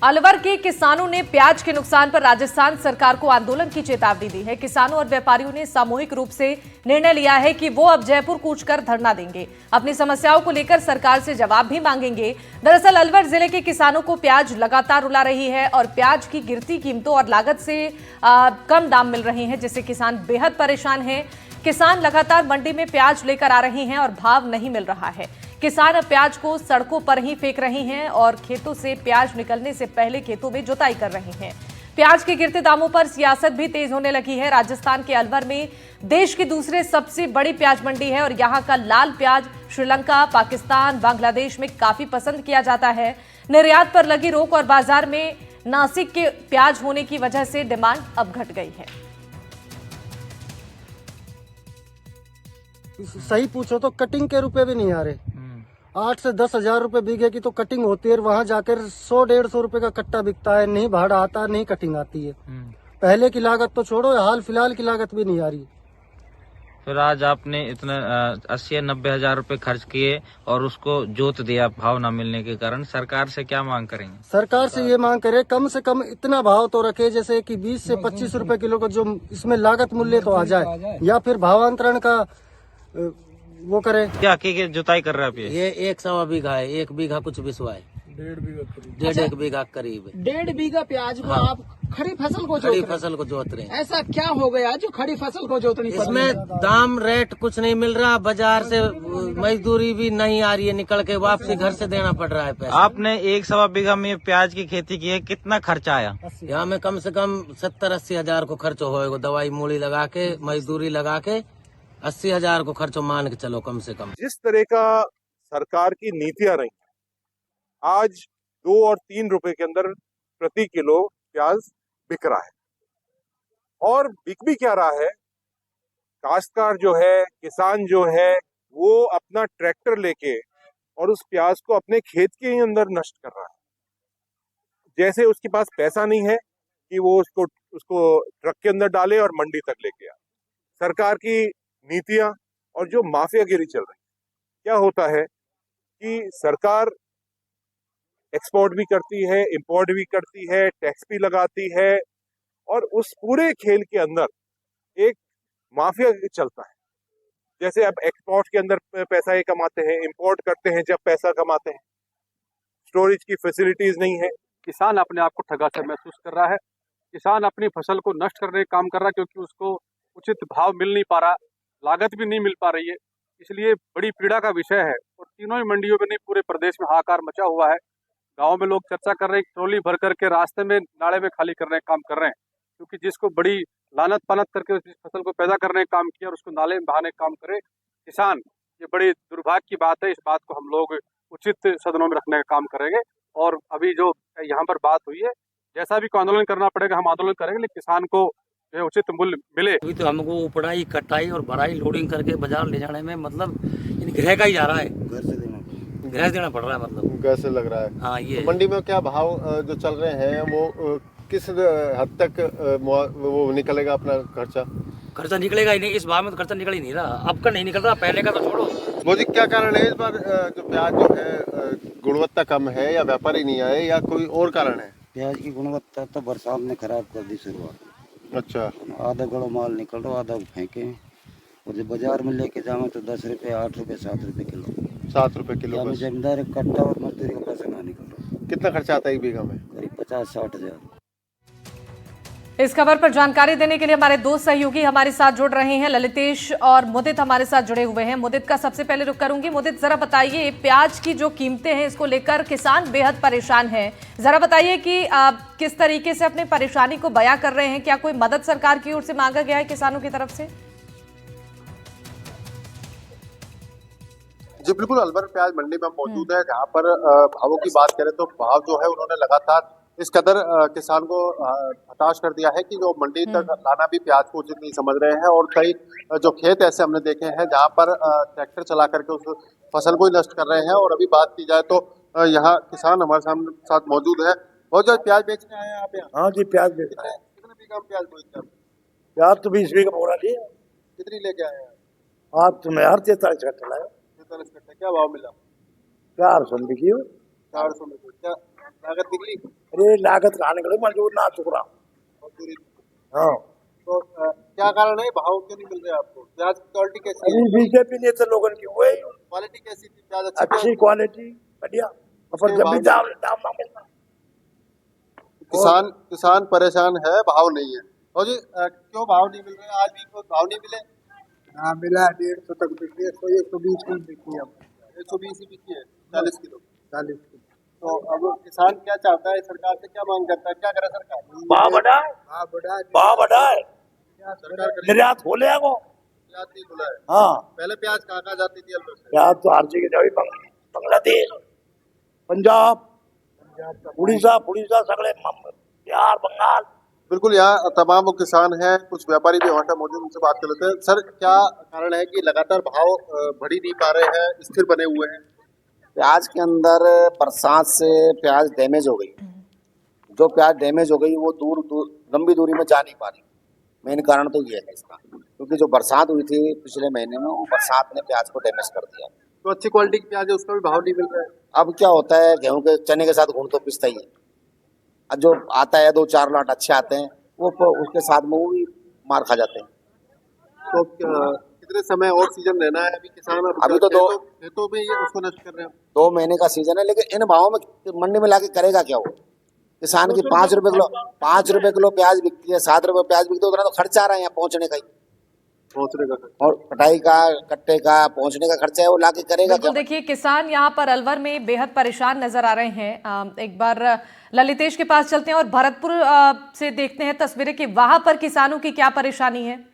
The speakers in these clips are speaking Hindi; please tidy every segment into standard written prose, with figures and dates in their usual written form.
अलवर के किसानों ने प्याज के नुकसान पर राजस्थान सरकार को आंदोलन की चेतावनी दी है। किसानों और व्यापारियों ने सामूहिक रूप से निर्णय लिया है कि वो अब जयपुर कूच कर धरना देंगे। अपनी समस्याओं को लेकर सरकार से जवाब भी मांगेंगे। दरअसल अलवर जिले के किसानों को प्याज लगातार रुला रही है और प्याज की गिरती कीमतों और लागत से कम दाम मिल रहे हैं, जिससे किसान बेहद परेशान हैं। किसान लगातार मंडी में प्याज लेकर आ रहे हैं और भाव नहीं मिल रहा है। किसान अब प्याज को सड़कों पर ही फेंक रहे हैं और खेतों से प्याज निकलने से पहले खेतों में जुताई कर रहे हैं। प्याज के गिरते दामों पर सियासत भी तेज होने लगी है। राजस्थान के अलवर में देश की दूसरे सबसे बड़ी प्याज मंडी है और यहां का लाल प्याज श्रीलंका, पाकिस्तान, बांग्लादेश में काफी पसंद किया जाता है। निर्यात पर लगी रोक और बाजार में नासिक के प्याज होने की वजह से डिमांड अब घट गई है। सही पूछो तो कटिंग के रुपए भी नहीं आ रहे। 8 से 10 हजार रुपए बीघे की तो कटिंग होती है, वहाँ जाकर 100-150 रुपए का कट्टा बिकता है। नहीं भाड़ा आता, नहीं कटिंग आती है। पहले की लागत तो छोड़ो, हाल फिलहाल की लागत भी नहीं आ रही। फिर आज आपने इतना 80-90 हजार रुपए खर्च किए और उसको जोत दिया भाव न मिलने के कारण, सरकार से क्या मांग करेंगे? सरकार से ये मांग करे कम से कम इतना भाव तो रखे जैसे कि 20 से 25 रुपए किलो का जो इसमें लागत मूल्य तो आ जाए, या फिर भावांतरण का वो करे। क्या की जुताई कर रहा है? ये 1 बीघा है, 1 बीघा कुछ बिस्वा है, 1.5 बीघा करीब। 1.5 बीघा प्याज को आप खड़ी फसल को जोत रहे हैं। ऐसा क्या हो गया जो खड़ी फसल को जोतनी पड़ रही है? इसमें दाम रेट कुछ नहीं मिल रहा, बाजार से मजदूरी भी नहीं आ रही है, निकल के वापसी घर से देना पड़ रहा है पैसा। आपने 1 बीघा में प्याज की खेती की है, कितना खर्चा आया? यहाँ में कम से कम 70-80 हजार को खर्च होएगा, दवाई मूली लगा के, मजदूरी लगा के 80 हजार को खर्चो मान के चलो कम से कम। जिस तरह का सरकार की नीतियां रही, आज 2 और 3 रुपए के अंदर प्रति किलो प्याज बिक रहा है। और बिक भी क्या रहा है, काश्तकार जो है, किसान जो है, वो अपना ट्रैक्टर लेके और उस प्याज को अपने खेत के ही अंदर नष्ट कर रहा है। जैसे उसके पास पैसा नहीं है कि वो उसको ट्रक के अंदर डाले और मंडी तक लेके आए। सरकार की नीतियां और जो माफियागिरी चल रही है, क्या होता है कि सरकार एक्सपोर्ट भी करती है, इंपोर्ट भी करती है, टैक्स भी लगाती है, और उस पूरे खेल के अंदर एक माफिया चलता है। जैसे अब एक्सपोर्ट के अंदर पैसा ये कमाते हैं, इंपोर्ट करते हैं जब पैसा कमाते हैं, स्टोरेज की फैसिलिटीज नहीं है। किसान अपने आप को ठगा सा महसूस कर रहा है। किसान अपनी फसल को नष्ट करने का काम कर रहा है, क्योंकि उसको उचित भाव मिल नहीं पा रहा, लागत भी नहीं मिल पा रही है। इसलिए बड़ी पीड़ा का विषय है और तीनों ही मंडियों में नहीं, पूरे प्रदेश में हाहाकार मचा हुआ है। गांव में लोग चर्चा कर रहे हैं, ट्रॉली भर करके रास्ते में नाले में खाली करने का काम कर रहे हैं, क्योंकि जिसको बड़ी लानत पानत करके उस फसल को पैदा करने का काम किया और उसको नाले में बहाने का काम करे किसान, ये बड़ी दुर्भाग्य की बात है। इस बात को हम लोग उचित सदनों में रखने का काम करेंगे। और अभी जो यहाँ पर बात हुई है, जैसा भी आंदोलन करना पड़ेगा हम आंदोलन करेंगे, लेकिन किसान को जो उचित मूल्य मिले। अभी तो हमको उपड़ाई, कटाई और भराई, लोडिंग करके बाजार ले जाने में मतलब गृह का ही जा रहा है, घर से देना पड़ रहा है, मतलब कैसे लग रहा है। हाँ, ये तो मंडी में क्या भाव जो चल रहे हैं वो किस हद तक वो निकलेगा अपना खर्चा निकलेगा ही नहीं। इस बार में तो खर्चा निकल ही नहीं रहा, अब का नहीं निकल रहा, पहले का तो छोड़ो। मोदी क्या कारण है इस बार जो प्याज जो है गुणवत्ता कम है, या व्यापारी नहीं आए, या कोई और कारण है? प्याज की गुणवत्ता तो बरसात ने खराब कर दी शुरुआत। अच्छा, आधा गड़ो माल निकल रहा, आधा फेंके, और जब बाजार में लेके जाओ तो 10 रुपए, 8 रुपए, 7 रुपए किलो। 7 रुपए किलो बस। जमींदार कट्टा और मजदूरी का पैसा ना निकल रहा। कितना खर्चा आता है 1 बीघा में? करीब 50-60 हजार। इस खबर पर जानकारी देने के लिए हमारे दो सहयोगी हमारे साथ जुड़ रहे हैं। ललितेश और मुदित हमारे साथ जुड़े हुए हैं। मुदित का सबसे पहले रुख करूंगी। मुदित, जरा बताइए, प्याज की जो कीमतें हैं इसको लेकर किसान बेहद परेशान हैं। जरा बताइए कि किस तरीके से अपनी परेशानी को बयां कर रहे हैं। क्या कोई मदद सरकार की ओर से मांगा गया है किसानों की तरफ से? जी बिल्कुल, अलवर प्याज मंडी में मौजूद है, जहाँ पर भावों की बात करें तो भाव जो है उन्होंने लगातार इस कदर किसान को हताश कर दिया है कि जो मंडी तक लाना भी प्याज को उचित नहीं समझ रहे हैं। और कई जो खेत ऐसे हमने देखे हैं जहाँ पर ट्रैक्टर चला करके उस फसल को ही नष्ट कर रहे हैं। और अभी बात की जाए तो यहाँ किसान हमारे साथ मौजूद है। बहुत ज्यादा प्याज बेचने आए हैं आप यहाँ? हाँ जी, प्याज बेच रहे हैं। कितने बीघा में प्याज बेचते हैं? प्याज तो 20 बीघा बोरा लिया। कितनी लेके आए हैं? आज तो मैं 43 कट्टा लाया। 43 कट्टे, क्या भाव मिला? 400 बिकी हो। 400 में क्या लागत निकली? अरे लागत कहाँ निकले, मजदूर ना चुक रहा। मजदूरी। हाँ, तो क्या कारण है, भाव क्यों नहीं मिल रहे आपको? प्याज की क्वालिटी कैसी है? अभी बीजेपी नेता लोगों की हुए, क्वालिटी कैसी थी? प्याज अच्छी क्वालिटी बढ़िया, पर जब भी दाम दाम ना मिलता। किसान परेशान है, भाव नहीं है। और जी क्यों भाव नहीं मिल रहे? आज भी कोई भाव नहीं मिले? हाँ मिला, 150 तक बिकी है, 120 की बिकी है, 120 ही बिकी है, 40 किलो। 40 की। तो अब किसान क्या चाहता है, सरकार से क्या मांग करता है, क्या करे सरकार? भाव बढ़ाए, भाव बढ़ाए, सरकार करे। निर्यात हो ले वो। प्याज नहीं खुला है। हाँ, पहले प्याज कहाँ जाती थी अंदर से? प्याज तो हर जगह जावी, बांग्लादेश, पंजाब, उड़ीसा सगले, बिहार, बंगाल। बिल्कुल, यहाँ तमाम वो किसान हैं, कुछ व्यापारी भी हमारे मौजूद, उनसे बात कर लेते हैं। सर, क्या कारण है कि लगातार भाव बढ़ ही नहीं पा रहे हैं, स्थिर बने हुए हैं? प्याज के अंदर बरसात से प्याज डैमेज हो गई। जो प्याज डैमेज हो गई वो लंबी दूरी में जा नहीं पा रही। मेन कारण तो ये है इसका, क्योंकि जो बरसात हुई थी पिछले महीने में, वो बरसात ने प्याज को डैमेज कर दिया। तो अच्छी क्वालिटी की प्याज है, उसका भी भाव नहीं मिल रहा है। अब क्या होता है, गेहूं के चने के साथ गुण तो पिसता ही है। अब जो आता है 2-4 लाट अच्छे आते हैं, वो उसके साथ में वो भी मार खा जाते हैं। तो कितने समय और सीजन रहना है? अभी किसान अभी तो खेतों में ये उसको नष्ट कर रहे हैं। 2 महीने का सीजन है, लेकिन इन भावों में मंडी में लाके करेगा क्या वो? किसान की 5 रुपए किलो प्याज बिकती है, 7 रुपए प्याज बिकती है, उतना तो खर्चा आ रहा है यहाँ पहुँचने का ही, और कटाई का, कट्टे का, पहुँचने का खर्चा है, वो लाके करेगा क्या? देखिए, किसान यहाँ पर अलवर में बेहद परेशान नजर आ रहे हैं। एक बार ललितेश के पास चलते हैं और भरतपुर से देखते हैं तस्वीरें कि वहां पर किसानों की क्या परेशानी है।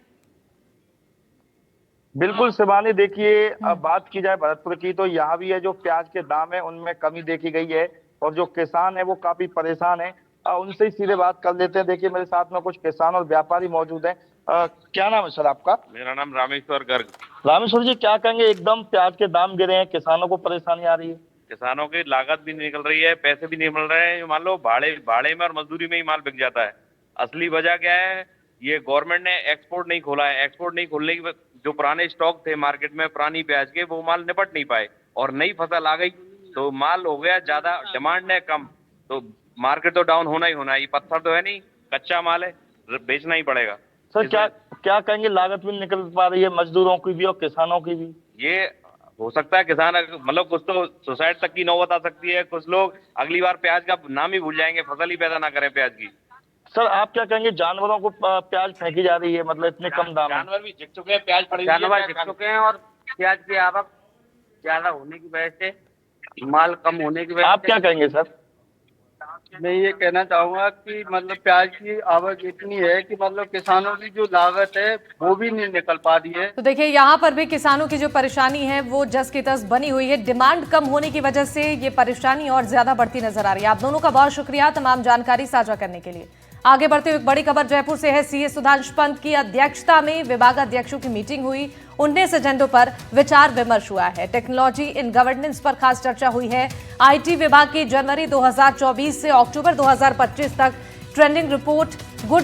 बिल्कुल शिवानी, देखिए अब बात की जाए भरतपुर की, तो यहाँ भी है जो प्याज के दाम है उनमें कमी देखी गई है, और जो किसान है वो काफी परेशान है। उनसे ही सीधे बात कर लेते हैं। देखिए मेरे साथ में कुछ किसान और व्यापारी मौजूद हैं। क्या नाम है सर आपका? मेरा नाम रामेश्वर गर्ग। रामेश्वर जी, क्या कहेंगे, एकदम प्याज के दाम गिरे हैं, किसानों को परेशानी आ रही है? किसानों की लागत भी नहीं निकल रही है, पैसे भी नहीं मिल रहे हैं। मान लो भाड़े में और मजदूरी में ही माल बिक जाता है। असली वजह क्या है, ये गवर्नमेंट ने एक्सपोर्ट नहीं खोला है। एक्सपोर्ट नहीं खोलने की, जो पुराने स्टॉक थे मार्केट में पुरानी प्याज के, वो माल निपट नहीं पाए, और नई फसल आ गई तो माल हो गया ज्यादा, डिमांड है कम, तो मार्केट तो डाउन होना ही होना है। ये पत्थर तो है नहीं, कच्चा माल है, बेचना ही पड़ेगा। सर क्या कहेंगे, लागत भी निकल पा रही है मजदूरों की भी और किसानों की भी? ये हो सकता है किसान, मतलब कुछ तो सुसाइड तक की नौबत आ सकती है। कुछ लोग अगली बार प्याज का नाम ही भूल जाएंगे, फसल ही पैदा ना करें प्याज की। सर आप क्या कहेंगे, जानवरों को प्याज फेंकी जा रही है, मतलब इतने कम दाम? जानवर भी झिक चुके हैं, प्याज पड़ी जानवर झिक चुके हैं, और प्याज की आवक ज्यादा होने की वजह से, माल कम होने की वजह से। आप क्या कहेंगे सर? मैं ये कहना चाहूंगा कि मतलब प्याज की आवक इतनी है कि मतलब किसानों की जो लागत है वो भी नहीं निकल पा रही है। तो देखिए, यहाँ पर भी किसानों की जो परेशानी है वो जस की तस बनी हुई है। डिमांड कम होने की वजह से ये परेशानी और ज्यादा बढ़ती नजर आ रही है। आप दोनों का बहुत शुक्रिया तमाम जानकारी साझा करने के लिए। आगे बढ़ते हुए बड़ी खबर जयपुर से है। सीए सुधांशु पंत की अध्यक्षता में विभागाध्यक्षों की मीटिंग हुई। 19 एजेंडों पर विचार विमर्श हुआ है। टेक्नोलॉजी इन गवर्नेंस पर खास चर्चा हुई है। आईटी विभाग की जनवरी 2024 से अक्टूबर 2025 तक ट्रेंडिंग रिपोर्ट गुड